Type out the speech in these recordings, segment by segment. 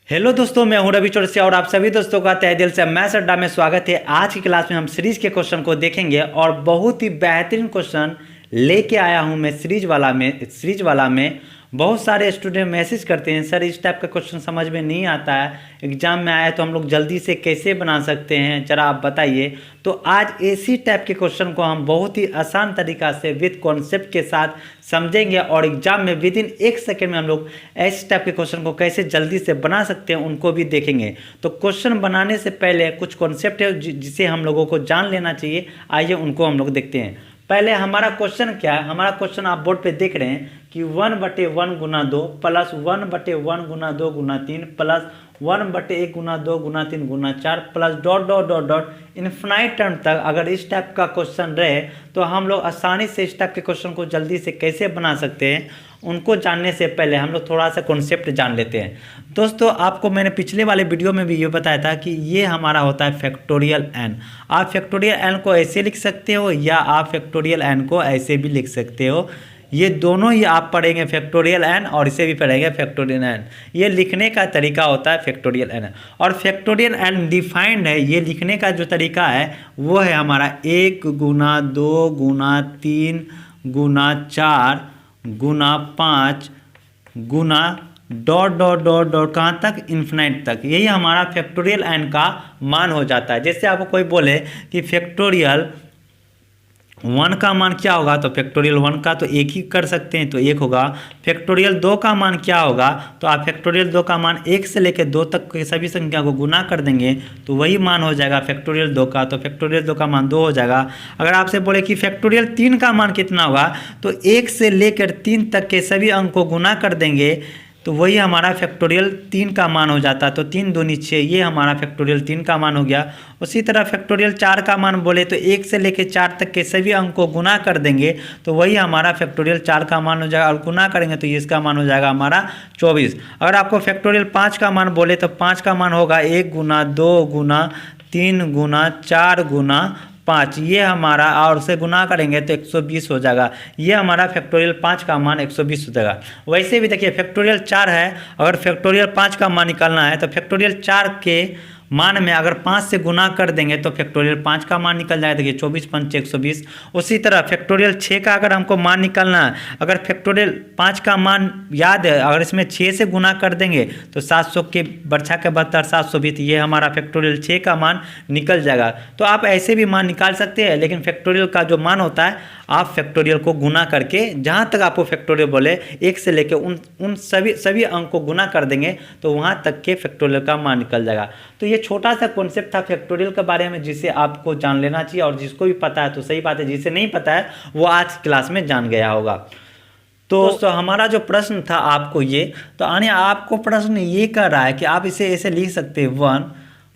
Hello दोस्तों, मैं हूं रवि चौरसिया और आप सभी दोस्तों का तहे दिल से मैथ्स अड्डा में स्वागत है। आज की क्लास में हम सीरीज के क्वेश्चन को देखेंगे और बहुत ही बेहतरीन क्वेश्चन लेके आया हूं मैं सीरीज वाला में बहुत सारे स्टूडेंट मैसेज करते हैं, सर इस टाइप का क्वेश्चन समझ में नहीं आता है, एग्जाम में आया तो हम लोग जल्दी से कैसे बना सकते हैं, जरा आप बताइए। तो आज इसी टाइप के क्वेश्चन को हम बहुत ही आसान तरीका से विद कॉन्सेप्ट के साथ समझेंगे और एग्जाम में विद इन 1 सेकेंड में हम लोग इस टाइप के क्वेश्चन को कैसे जल्दी से बना सकते हैं उनको भी देखेंगे। तो क्वेश्चन बनाने से पहले कुछ कॉन्सेप्ट है जिसे हम लोगों को जान लेना चाहिए। आइए उनको हम लोग देखते हैं। पहले हमारा क्वेश्चन क्या है। हमारा क्वेश्चन आप बोर्ड पे देख रहे हैं कि 1/1 गुना 2 प्लस 1/1 गुना 2 गुना 3 प्लस 1/1 गुना 2 गुना 3 गुना 4 plus dot dot dot dot infinite term तक अगर इस टाइप का क्वेश्चन रहे तो हम लोग आसानी से इस टाइप के क्वेश्चन को जल्दी से कैसे बना सकते हैं उनको जानने से पहले हम लोग थोड़ा सा कॉन्सेप्ट जान लेते हैं। दोस्तों, आपको मैंने पिछले वाले वीडियो में भी ये बताया था कि ये हमारा होता है फैक्टोरियल एन। आप फैक्टोरियल एन को ऐसे लिख सकते हो या आप फैक्टोरियल एन को ऐसे भी लिख सकते हो। ये दोनों ही आप पढ़ेंगे, फैक्टोरियल एन और इसे भी पढ़ेंगे फैक्टोरियल एन। ये लिखने का तरीका होता है फैक्टोरियल एन और फैक्टोरियल एन डिफाइंड है। ये लिखने का जो तरीका है वो है हमारा 1 गुना 2 गुना 3 गुना 4 गुना 5 गुना डॉट डॉट डॉट डॉट कहाँ तक, इन्फिनाइट तक। यही हमारा फैक्टोरियल एन का मान हो जाता है। जैसे आपको कोई बोले कि फैक्टोरियल 1 का मान क्या होगा तो फैक्टोरियल 1 का तो एक ही कर सकते हैं तो 1 होगा। फैक्टोरियल 2 का मान क्या होगा तो आप फैक्टोरियल 2 का मान 1 से लेकर 2 तक के सभी संख्या को गुना कर देंगे तो वही मान हो जाएगा फैक्टोरियल 2 का। तो फैक्टोरियल 2 का मान 2 हो जाएगा। अगर आपसे बोले कि फैक्टोरियल 3 का मान कितना होगा तो 1 से लेकर 3 तक के सभी अंक को गुना कर देंगे तो वही हमारा फैक्टोरियल 3 का मान हो जाता। तो 3 दूनी 6, ये हमारा फैक्टोरियल 3 का मान हो गया। उसी तरह फैक्टोरियल 4 का मान बोले तो 1 से लेकर 4 तक के सभी अंक को गुना कर देंगे तो वही हमारा फैक्टोरियल 4 का मान हो जाएगा और गुना करेंगे तो इसका मान हो जाएगा हमारा 24। अगर आपको फैक्टोरियल 5 का मान बोले तो 5 का मान होगा 1 गुना 2 गुना 3 गुना 4 गुना 5, ये हमारा और से गुना करेंगे तो 120 हो जाएगा। ये हमारा फैक्टोरियल 5 का मान 120 हो जाएगा। वैसे भी देखिए फैक्टोरियल 4 है, अगर फैक्टोरियल 5 का मान निकालना है तो फैक्टोरियल 4 के मान में अगर 5 से गुना कर देंगे तो फैक्टोरियल 5 का मान निकल जाएगा। देखिए 24 पंच 120। उसी तरह फैक्टोरियल 6 का अगर हमको मान निकालना है, अगर फैक्टोरियल 5 का मान याद है, अगर इसमें 6 से गुना कर देंगे तो 700 के बरछा के 72 720, ये हमारा फैक्टोरियल 6 का मान निकल जाएगा। तो आप ऐसे भी मान निकाल सकते हैं, लेकिन फैक्टोरियल का जो मान होता है आप फैक्टोरियल को गुना करके जहाँ तक आपको फैक्टोरियल बोले 1 से लेकर उन सभी अंक को गुना कर देंगे तो वहाँ तक के फैक्टोरियल का मान निकल जाएगा। तो ये छोटा सा कॉन्सेप्ट था फैक्टोरियल के बारे में जिसे आपको जान लेना चाहिए और जिसको भी पता है तो सही बात है, जिसे नहीं पता है वो आज क्लास में जान गया होगा। तो दोस्तों, हमारा जो प्रश्न था आपको ये, तो आने आपको प्रश्न ये कर रहा है कि आप इसे ऐसे लिख सकते हैं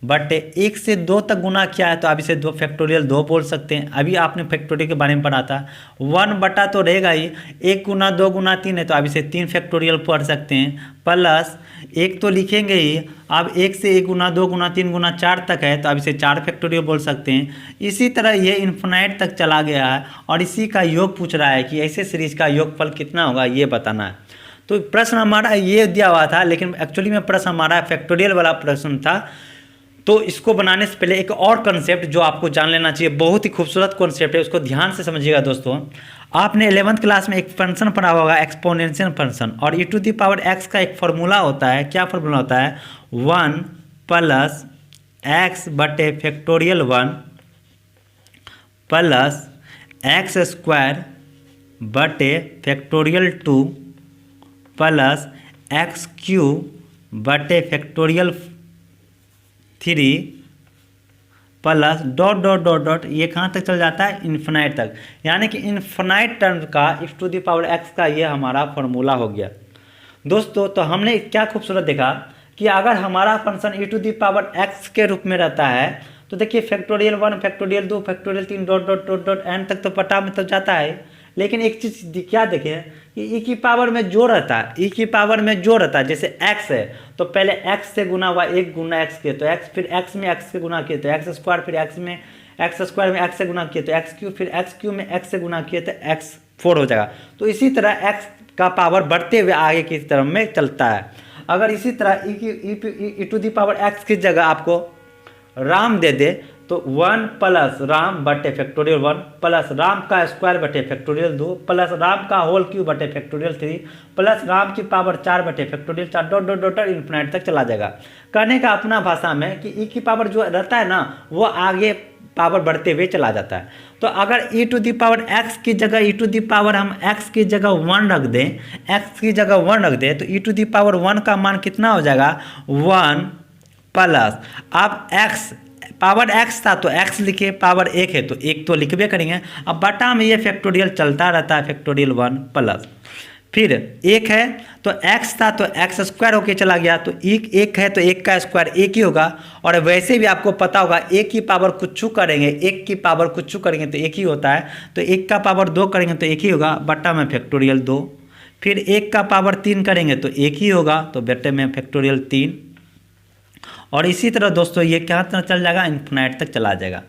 1/1 से 2 तक गुना किया है तो आप इसे 2 फैक्टोरियल 2 बोल सकते हैं। अभी आपने फैक्टोरियल के बारे में पढ़ा था। 1 बटा तो रहेगा ही, 1 गुना 2 गुना 3 है तो आप इसे 3 फैक्टोरियल पढ़ सकते हैं। प्लस 1 तो लिखेंगे ही, आप 1 से 1 गुना 2 गुना 3 गुना 4 तक है तो आप इसे 4 फैक्टोरियल बोल सकते हैं। इसी तरह ये इन्फिनाइट तक चला गया है और इसी का योग पूछ रहा है कि ऐसे सीरीज का योगफल कितना होगा ये बताना है। तो प्रश्न हमारा ये दिया हुआ था, लेकिन एक्चुअली में प्रश्न हमारा फैक्टोरियल वाला प्रश्न था। तो इसको बनाने से पहले एक और कॉन्सेप्ट जो आपको जान लेना चाहिए, बहुत ही खूबसूरत कॉन्सेप्ट है, उसको ध्यान से समझिएगा दोस्तों। आपने 11th क्लास में एक फंक्शन पढ़ा होगा एक्सपोनेंशियल फंक्शन, और e⁻x का एक फार्मूला होता है। क्या फार्मूला होता है? 1 प्लस x बटे फैक्टोरियल 1 प्लस एक्स स्क्वायर बटे फैक्टोरियल 2 प्लस एक्स क्यूब बटे factorial 3 plus dot dot dot dot, ये कहाँ तक चल जाता है? इन्फिनाइट तक। यानी कि इन्फिनाइट टर्म का e⁻x का ये हमारा फार्मूला हो गया। दोस्तों, तो हमने क्या खूबसूरत देखा कि अगर हमारा फंक्शन e⁻x के रूप में रहता है तो देखिए factorial 1 factorial 2 factorial 3 dot dot dot dot n तक तो पता में तो जाता है। लेकिन एक चीज़ क्या देखें कि ई की पावर में जो रहता है, ई की पावर में जो रहता है, जैसे x है तो पहले x से गुना हुआ, 1 गुना x किए तो x, फिर x में x से गुना किए तो x स्क्वायर, फिर x स्क्वायर में x से गुना किए तो x क्यूब, फिर x क्यूब में x से गुना किए तो x 4 हो जाएगा। तो इसी तरह x का पावर बढ़ते हुए आगे की तरफ में चलता है। अगर इसी तरह ई टू दी पावर एक्स की जगह आपको राम दे दे तो 1 प्लस राम बटे फैक्टोरियल 1 प्लस राम का स्क्वायर बटे फैक्टोरियल 2 प्लस राम का होल क्यूब बटे फैक्टोरियल 3 प्लस राम की पावर 4 बटे factorial 4 dot dot dot infinite तक चला जाएगा। कहने का अपना भाषा में कि ई की पावर जो रहता है ना वो आगे पावर बढ़ते हुए चला जाता है। तो अगर ई टू दी पावर एक्स की जगह ई टू दी पावर हम एक्स की जगह 1 रख दें, एक्स की जगह 1 रख दें तो ई टू दी पावर 1 का मान कितना हो जाएगा 1 प्लस अब एक्स पावर एक्स था तो एक्स लिखे, पावर 1 है तो 1 तो लिखबे करेंगे। अब बटा में ये फैक्टोरियल चलता रहता है फैक्टोरियल 1 प्लस फिर 1 है तो एक्स था तो एक्स स्क्वायर होके चला गया तो 1 है तो 1 का स्क्वायर 1 ही होगा। और वैसे भी आपको पता होगा 1 की पावर कुछ करेंगे 1 की पावर कुछ करेंगे तो 1 ही होता है, तो 1 का पावर 2 करेंगे तो 1 ही होगा बटा में फैक्टोरियल 2। फिर 1 का पावर 3 करेंगे तो 1 ही होगा तो बटे में फैक्टोरियल 3। और इसी तरह दोस्तों ये क्या तरह चल जाएगा इन्फिनिट तक चला जाएगा।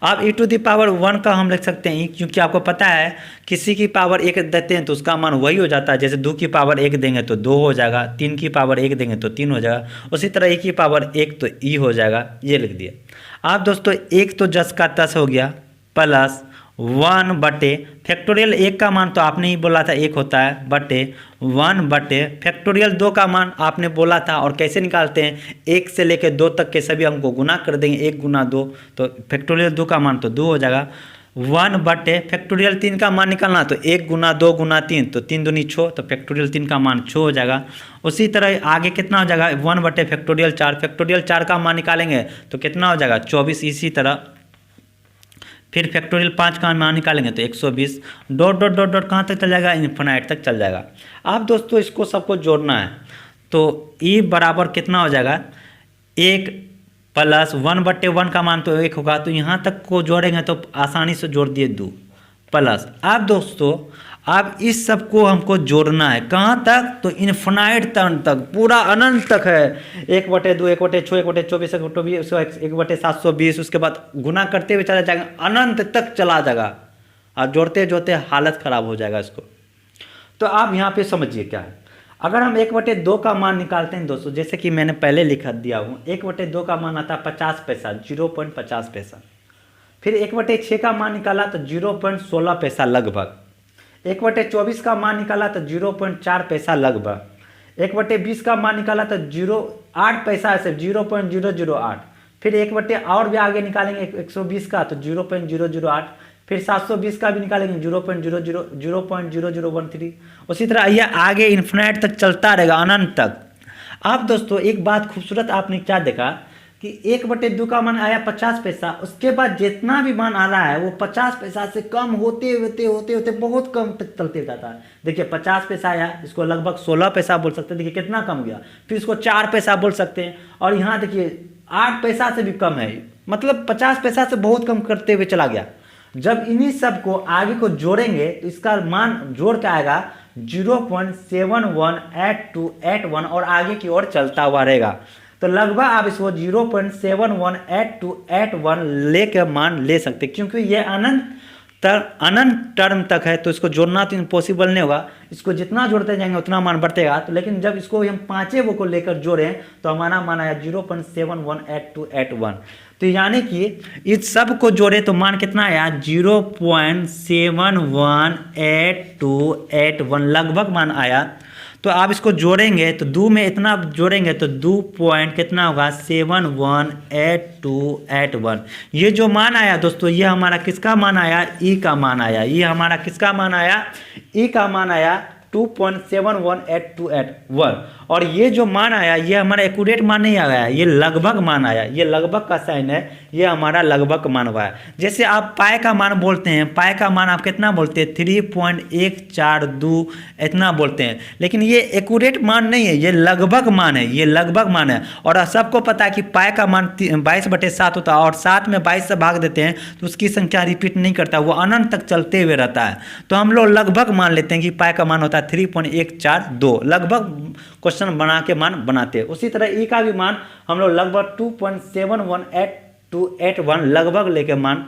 अब ई टू दी पावर 1 का हम लिख सकते हैं क्योंकि आपको पता है किसी की पावर 1 देते हैं तो उसका मान वही हो जाता है। जैसे 2 की पावर 1 देंगे तो 2 हो जाएगा, 3 की पावर 1 देंगे तो 3 हो जाएगा, उसी तरह 1 की पावर 1 तो ई हो जाएगा, ये लिख दिए। अब दोस्तों 1 तो 10 का 10 हो गया प्लस 1 बटे फैक्टोरियल 1 का मान तो आपने ही बोला था 1 होता है बटे 1 बटे फैक्टोरियल 2 का मान आपने बोला था। और कैसे निकालते हैं 1 से लेकर 2 तक के सभी अंक को गुना कर देंगे, 1 गुना 2 तो फैक्टोरियल 2 का मान तो 2 हो जाएगा। 1 बटे फैक्टोरियल 3 का मान निकालना तो 1 गुना 2 गुना 3 तो 3 दूनी 6 तो फैक्टोरियल 3 का मान 6 हो जाएगा। उसी तरह आगे कितना हो जाएगा 1 बटे फैक्टोरियल 4, फैक्टोरियल 4 का मान निकालेंगे तो कितना हो जाएगा 24। इसी तरह फिर फैक्टोरियल 5 का मान निकालेंगे तो 120 डॉट डॉट डॉट डॉट कहाँ तक चल जाएगा इन्फिनिट तक चल जाएगा। अब दोस्तों इसको सबको जोड़ना है तो ई बराबर कितना हो जाएगा 1 प्लस 1 बटे 1 का मान तो 1 होगा तो यहाँ तक को जोड़ेंगे तो आसानी से जोड़ दिए 2 प्लस। अब दोस्तों अब इस सब को हमको जोड़ना है कहाँ तक तो इन्फिनिट तक पूरा अनंत तक है। 1/2 1/6 1/24 1/720 उसके बाद गुना करते हुए चला जाएगा अनंत तक चला जाएगा और जोड़ते जोड़ते हालत खराब हो जाएगा इसको। तो आप यहाँ पे समझिए क्या है। अगर हम 1/2 का मान निकालते हैं दोस्तों जैसे कि मैंने पहले लिखा दिया हूँ 1/2 का मान आता है 50 पैसा 0.50 पैसा। फिर 1/6 का मान निकाला तो 0.16 पैसा लगभग। 1/24 का मान निकाला तो 0.4 पैसा लगभग। 1/20 का मान निकाला तो 0.8 पैसा ऐसे 0.008। फिर 1 और भी आगे निकालेंगे 120 का तो 0.008। फिर 720 का भी निकालेंगे 0.0013। उसी तरह यह आगे इन्फिनिट तक चलता रहेगा अनंत तक। अब दोस्तों एक बात खूबसूरत आपने क्या देखा कि 1/2 का मान आया 50 पैसा, उसके बाद जितना भी मान आ रहा है वो 50 पैसा से कम होते होते बहुत कम तक चलते जाता है। देखिए 50 पैसा आया इसको लगभग 16 पैसा बोल सकते हैं, देखिए कितना कम गया। फिर इसको 4 पैसा बोल सकते हैं और यहाँ देखिए 8 पैसा से भी कम है, मतलब 50 पैसा से बहुत कम करते हुए चला गया। जब इन्हीं सब को आगे को जोड़ेंगे तो इसका मान जोड़ के आएगा 0.718281 और आगे की ओर चलता हुआ रहेगा। तो लगभग आप इसको 0.718281 लेकर मान ले सकते क्योंकि ये अनंत टर्म तक है तो इसको जोड़ना तो इम्पॉसिबल नहीं होगा। इसको जितना जोड़ते जाएंगे उतना मान बढ़तेगा। तो लेकिन जब इसको हम 5 वो को लेकर जोड़ें तो हमारा मान आया 0.718281। तो यानी कि इस सब को जोड़े तो मान कितना आया 0.718281 लगभग मान आया। तो आप इसको जोड़ेंगे तो 2 में इतना जोड़ेंगे तो 2 पॉइंट कितना होगा 718281। ये जो मान आया दोस्तों ये हमारा किसका मान आया ई का मान आया। ये हमारा किसका मान आया ई का मान आया 2.718281। और ये जो मान आया ये हमारा एक्यूरेट मान नहीं आया, ये लगभग मान आया। ये लगभग का साइन है, ये हमारा लगभग मान हुआ है। जैसे आप पाए का मान बोलते हैं, पाए का मान आप कितना बोलते हैं 3.142 इतना बोलते हैं, लेकिन ये एक्यूरेट मान नहीं है, ये लगभग मान है, ये लगभग मान है। और सबको पता है कि पाए का मान 22/7 होता है और 7 में 22 से भाग देते हैं तो उसकी संख्या रिपीट नहीं करता, वो अनंत तक चलते हुए रहता है। तो हम लोग लगभग मान लेते हैं कि पाए का मान होता है 3.142, लगभग क्वेश्चन बना के मान बनाते हैं। उसी तरह ई का भी मान हम लोग लगभग 2.718281 लगभग लेके मान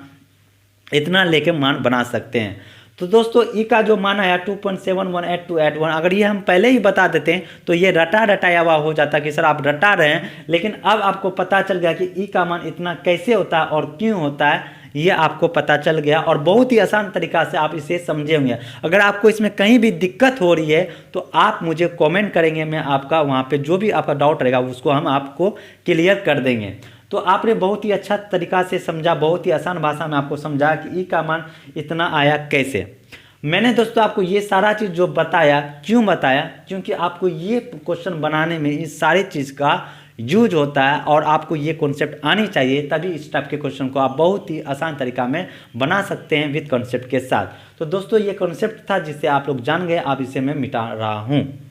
इतना लेके मान बना सकते हैं। तो दोस्तों ई का जो मान आया 2.718281, अगर ये हम पहले ही बता देते हैं तो ये रटा रटाया हुआ हो जाता कि सर आप रटा रहे हैं, लेकिन अब आपको पता चल गया कि ई का मान इतना कैसे होता है और क्यों होता है, ये आपको पता चल गया और बहुत ही आसान तरीका से आप इसे समझे होंगे। अगर आपको इसमें कहीं भी दिक्कत हो रही है तो आप मुझे कमेंट करेंगे, मैं आपका वहाँ पे जो भी आपका डाउट रहेगा उसको हम आपको क्लियर कर देंगे। तो आपने बहुत ही अच्छा तरीका से समझा, बहुत ही आसान भाषा में आपको समझा कि ई का मान इतना आया कैसे। मैंने दोस्तों आपको ये सारा चीज़ जो बताया, क्यों बताया, क्योंकि आपको ये क्वेश्चन बनाने में इस सारी चीज़ का यूज होता है और आपको ये कॉन्सेप्ट आनी चाहिए, तभी इस टाइप के क्वेश्चन को आप बहुत ही आसान तरीका में बना सकते हैं विद कॉन्सेप्ट के साथ। तो दोस्तों ये कॉन्सेप्ट था जिसे आप लोग जान गए, अब इसे मैं मिटा रहा हूँ।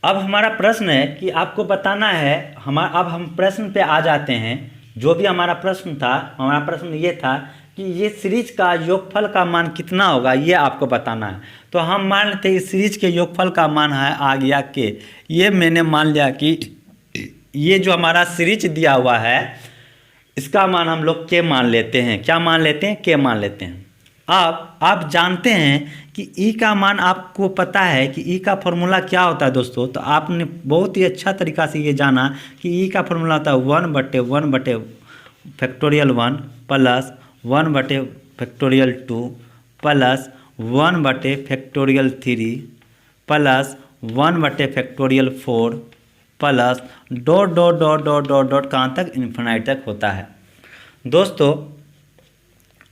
अब हमारा प्रश्न है कि आपको बताना है अब हम प्रश्न पे आ जाते हैं। जो भी हमारा प्रश्न था, हमारा प्रश्न ये था कि ये सीरीज का योगफल का मान कितना होगा, ये आपको बताना है। तो हम मान लेते हैं इस सीरीज के योगफल का मान है आ गया के। ये मैंने मान लिया कि ये जो हमारा सीरीज दिया हुआ है इसका मान हम लोग के मान लेते हैं। क्या मान लेते हैं? के मान लेते हैं। अब आप जानते हैं कि ई का मान, आपको पता है कि ई का फॉर्मूला क्या होता है दोस्तों। तो आपने बहुत ही अच्छा तरीका से ये जाना कि ई का फॉर्मूला होता है 1/1/(1) plus 1/(2) plus 1/(3) plus 1/(4) plus dot dot dot dot dot dot कहाँ तक? इन्फिनाइट तक होता है। दोस्तों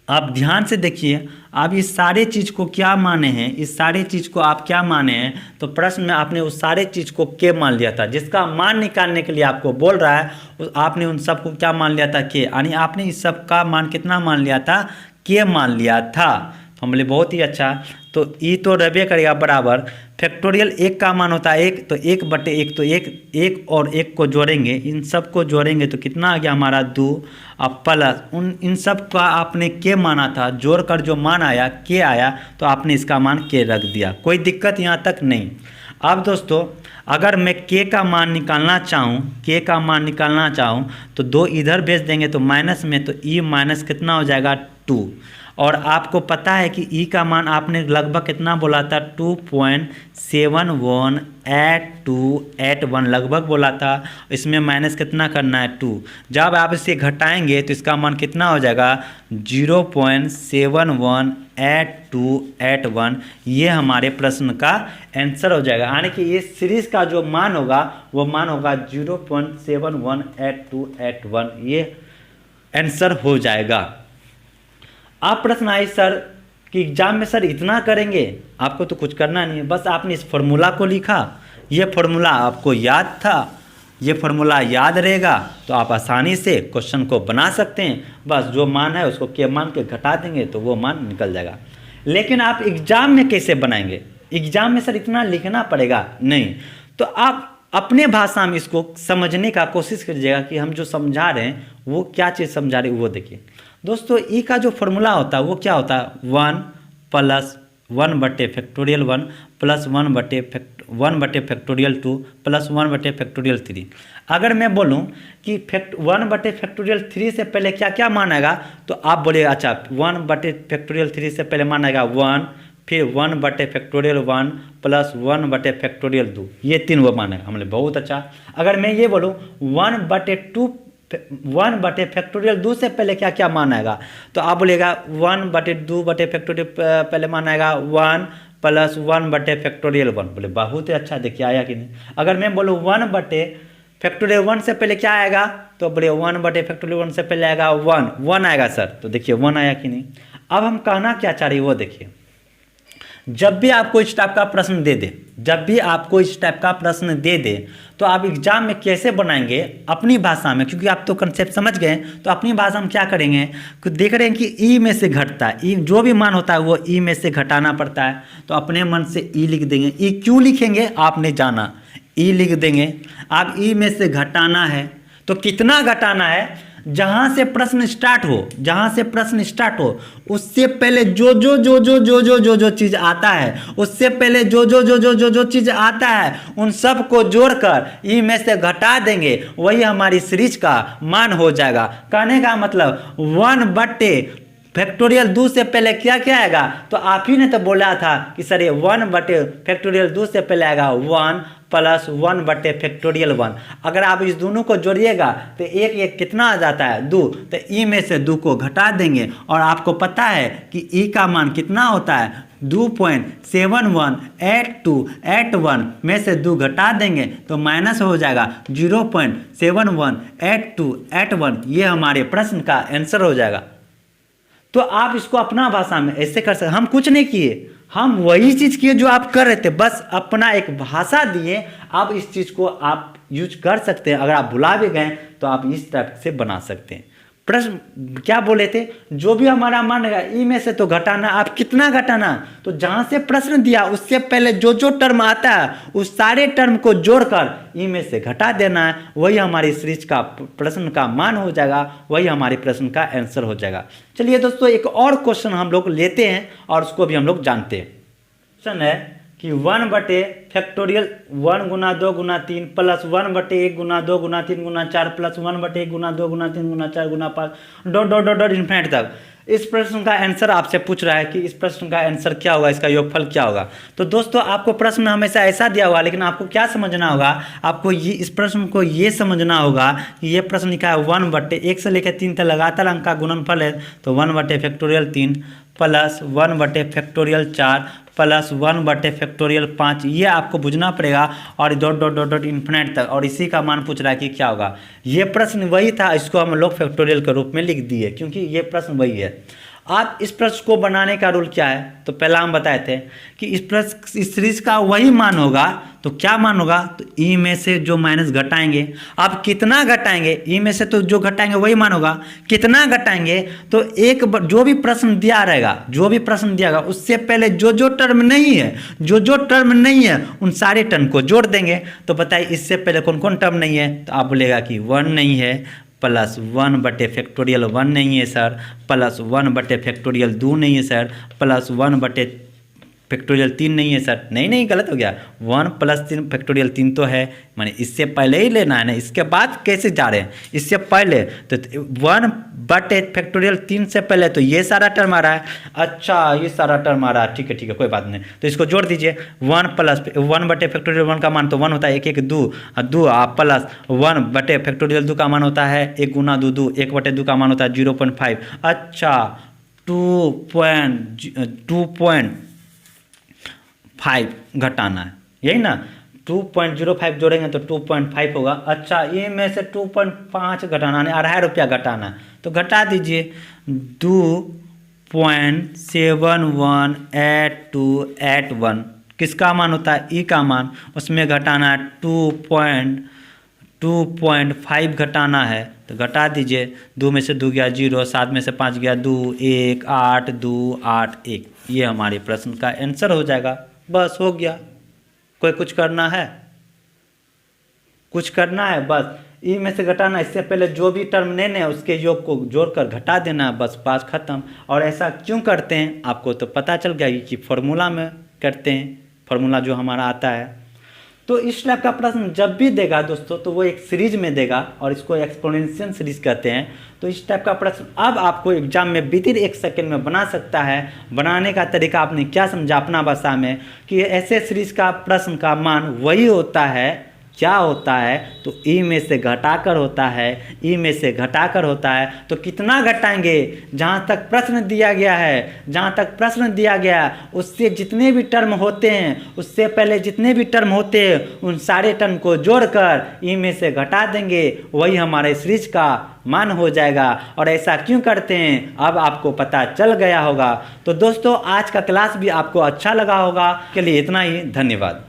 आप ध्यान से देखिए, आप इस सारे चीज़ को क्या माने हैं, इस सारे चीज़ को आप क्या माने हैं। तो प्रश्न में आपने उस सारे चीज़ को के मान लिया था, जिसका मान निकालने के लिए आपको बोल रहा है आपने उन सब को क्या मान लिया था? के, यानी आपने इस सब का मान कितना मान लिया था? के मान लिया था। तो हम बोले बहुत ही अच्छा। तो ई तो रबे करेगा बराबर फैक्टोरियल 1 का मान होता है 1, तो 1/1, तो एक और 1 को जोड़ेंगे, इन सब को जोड़ेंगे तो कितना आ गया हमारा 2। अब प्लस इन सब का आपने के माना था, जोड़कर जो मान आया के आया, तो आपने इसका मान के रख दिया। कोई दिक्कत यहाँ तक नहीं। अब दोस्तों अगर मैं के का मान निकालना चाहूँ, तो 2 इधर भेज देंगे तो माइनस में, तो ई माइनस कितना हो जाएगा 2। और आपको पता है कि ई का मान आपने लगभग कितना बोला था? 2.718281 लगभग बोला था। इसमें माइनस कितना करना है? 2। जब आप इसे घटाएंगे तो इसका मान कितना हो जाएगा? 0.718281। ये हमारे प्रश्न का आंसर हो जाएगा, यानी कि ये सीरीज का जो मान होगा वो मान होगा 0.718281। ये आंसर हो जाएगा। आप प्रश्न आए सर कि एग्जाम में सर इतना करेंगे? आपको तो कुछ करना नहीं है, बस आपने इस फॉर्मूला को लिखा, ये फॉर्मूला आपको याद था, ये फॉर्मूला याद रहेगा तो आप आसानी से क्वेश्चन को बना सकते हैं। बस जो मान है उसको के मान के घटा देंगे तो वो मान निकल जाएगा। लेकिन आप एग्जाम में कैसे बनाएंगे? एग्जाम में सर इतना लिखना पड़ेगा नहीं, तो आप अपने भाषा में इसको समझने का कोशिश कीजिएगा कि हम जो समझा रहे हैं वो क्या चीज़ समझा रहे हैं वो देखिए। दोस्तों ई का जो फॉर्मूला होता है वो क्या होता है? 1 प्लस 1/(1) प्लस 1/(2) प्लस 1/(3). अगर मैं बोलूं कि 1/(3) से पहले क्या क्या मान आएगा, तो आप बोलिए अच्छा 1/(3) से पहले मान आएगा 1, फिर 1/(1) प्लस 1/(2), ये 3 वो मान आएगा। हमने बहुत अच्छा। अगर मैं ये बोलूँ 1/(2) से पहले क्या क्या मान आएगा, तो आप बोलिएगा 1/2 पहले मान आएगा 1 प्लस 1/(1). बोले बहुत ही अच्छा, देखिए आया कि नहीं। अगर मैं बोलूँ 1/(1) से पहले क्या आएगा, तो बोले 1/(1) से पहले आएगा 1 आएगा सर, तो देखिए 1 आया कि नहीं। अब हम कहना क्या चाह रहे हैं वो देखिए। जब भी आपको इस टाइप का प्रश्न दे दे, तो आप एग्जाम में कैसे बनाएंगे? अपनी भाषा में, क्योंकि आप तो कंसेप्ट समझ गए, तो अपनी भाषा में क्या करेंगे? देख रहे हैं कि ई में से घटता है, ई जो भी मान होता है वो ई में से घटाना पड़ता है, तो अपने मन से ई लिख देंगे। ई क्यों लिखेंगे आपने जाना, ई लिख देंगे। आप ई में से घटाना है तो कितना घटाना है? जहाँ से प्रश्न स्टार्ट हो उससे पहले जो चीज़ आता है, उससे पहले जो चीज़ आता है उन सब को जोड़कर ई में से घटा देंगे, वही हमारी सीरीज का मान हो जाएगा। कहने का मतलब फैक्टोरियल 2 से पहले क्या क्या आएगा, तो आप ही ने तो बोला था कि सर ये 1 बटे फैक्टोरियल 2 से पहले आएगा 1 प्लस 1 बटे फैक्टोरियल 1। अगर आप इस दोनों को जोड़िएगा तो एक एक कितना आ जाता है 2, तो ई में से 2 को घटा देंगे और आपको पता है कि ई का मान कितना होता है 2.718281 में से 2 घटा देंगे तो माइनस हो जाएगा 0.718281। ये हमारे प्रश्न का आंसर हो जाएगा। तो आप इसको अपना भाषा में ऐसे कर सकते, हम कुछ नहीं किए, हम वही चीज़ किए जो आप कर रहे थे, बस अपना एक भाषा दिए। आप इस चीज़ को आप यूज कर सकते हैं। अगर आप भुला भी गए तो आप इस टाइप से बना सकते हैं। प्रश्न क्या बोले थे, जो भी हमारा मान रहेगा ई में से तो घटाना, आप कितना घटाना, तो जहाँ से प्रश्न दिया उससे पहले जो जो टर्म आता है उस सारे टर्म को जोड़कर ई में से घटा देना है, वही हमारी सीरीज का प्रश्न का मान हो जाएगा, वही हमारे प्रश्न का आंसर हो जाएगा। चलिए दोस्तों एक और क्वेश्चन हम लोग लेते हैं और उसको भी हम लोग जानते हैं। क्वेश्चन है कि 1 बटे फैक्टोरियल 1 गुना 2 गुना 3 प्लस 1 बटे 1 गुना 2 गुना 3 गुना 4 प्लस 1 बटे 1 गुना 2 गुना 3 गुना 4 गुना 5 dot dot dot dot infinite तक। इस प्रश्न का आंसर आपसे पूछ रहा है कि इस प्रश्न का आंसर क्या होगा, इसका योगफल क्या होगा। तो दोस्तों आपको प्रश्न हमेशा ऐसा दिया होगा, लेकिन आपको क्या समझना होगा, आपको ये इस प्रश्न को ये समझना होगा कि ये प्रश्न लिखा है 1 बटे 1 से लेकर 3 तक लगातार अंक का गुणनफल है, तो 1 बटे फैक्टोरियल 3 प्लस 1 बटे फैक्टोरियल 4 प्लस 1 बटे फैक्टोरियल 5, ये आपको बुझना पड़ेगा और dot dot dot dot infinite तक, और इसी का मान पूछ रहा है कि क्या होगा। ये प्रश्न वही था, इसको हम लोग फैक्टोरियल के रूप में लिख दिए क्योंकि ये प्रश्न वही है। आप इस प्रश्न को बनाने का रूल क्या है, तो पहला हम बताए थे कि इस प्रश्न इस सीरीज का वही मान होगा, तो क्या मान होगा, तो ई में से जो माइनस घटाएंगे, आप कितना घटाएंगे, ई में से तो जो घटाएंगे वही मान होगा, कितना घटाएंगे, तो एक जो भी प्रश्न दिया रहेगा, जो भी प्रश्न दिया होगा उससे पहले जो जो टर्म नहीं है, जो जो टर्म नहीं है उन सारे टर्म को जोड़ देंगे। तो बताइए इससे पहले कौन कौन टर्म नहीं है, तो आप बोलेगा कि 1 नहीं है, प्लस 1 बटे फैक्टोरियल 1 नहीं है सर, प्लस 1 बटे फैक्टोरियल 2 नहीं है सर, प्लस 1 बटे फैक्टोरियल 3 नहीं है सर। नहीं गलत हो गया, 1 प्लस 3 फैक्टोरियल 3 तो है, माने इससे पहले ही लेना है ना, इसके बाद कैसे जा रहे हैं, इससे पहले तो 1 बटे फैक्टोरियल 3 से पहले तो ये सारा टर्म आ रहा है। अच्छा ये सारा टर्म आ रहा है, ठीक है कोई बात नहीं, तो इसको जोड़ दीजिए। 1 प्लस 1 बटे फैक्टोरियल 1 का मान तो 1 होता है, 1 1 2 आप प्लस 1 बटे फैक्टोरियल 2 का मान होता है 1 गुना 2 2, 1 बटे 2 का मान होता है 0.5। अच्छा 2.5 घटाना है, यही ना, 2.05 जोड़ेंगे तो 2.5 होगा। अच्छा ये में से 2.5 घटाना है, 2.5 रुपया घटाना है, तो घटा दीजिए 2.718281 किसका मान होता है, ई का मान, उसमें घटाना है 2.5 घटाना है, तो घटा दीजिए, 2 में से 2 गया 0, 7 में से 5 गया 2, 1 8 2 8 1, ये हमारे प्रश्न का आंसर हो जाएगा। बस हो गया, कोई कुछ करना है, कुछ करना है, बस ई में से घटाना, इससे पहले जो भी टर्म लेने हैं उसके योग को जोड़कर घटा देना, बस बात खत्म। और ऐसा क्यों करते हैं आपको तो पता चल गया कि फॉर्मूला में करते हैं, फॉर्मूला जो हमारा आता है। तो इस टाइप का प्रश्न जब भी देगा दोस्तों तो वो एक सीरीज में देगा और इसको एक्सपोनेंशियल सीरीज कहते हैं। तो इस टाइप का प्रश्न अब आपको एग्जाम में विदिन 1 सेकंड में बना सकता है। बनाने का तरीका आपने क्या समझा अपना भाषा में कि ऐसे सीरीज का प्रश्न का मान वही होता है, क्या होता है, तो ई में से घटाकर होता है, ई में से घटाकर होता है। तो कितना घटाएंगे, जहाँ तक प्रश्न दिया गया है, जहाँ तक प्रश्न दिया गया है उससे जितने भी टर्म होते हैं, उससे पहले जितने भी टर्म होते हैं उन सारे टर्म को जोड़कर ई में से घटा देंगे, वही हमारे सीरीज का मान हो जाएगा। और ऐसा क्यों करते हैं अब आपको पता चल गया होगा। तो दोस्तों आज का क्लास भी आपको अच्छा लगा होगा। के लिए इतना ही, धन्यवाद।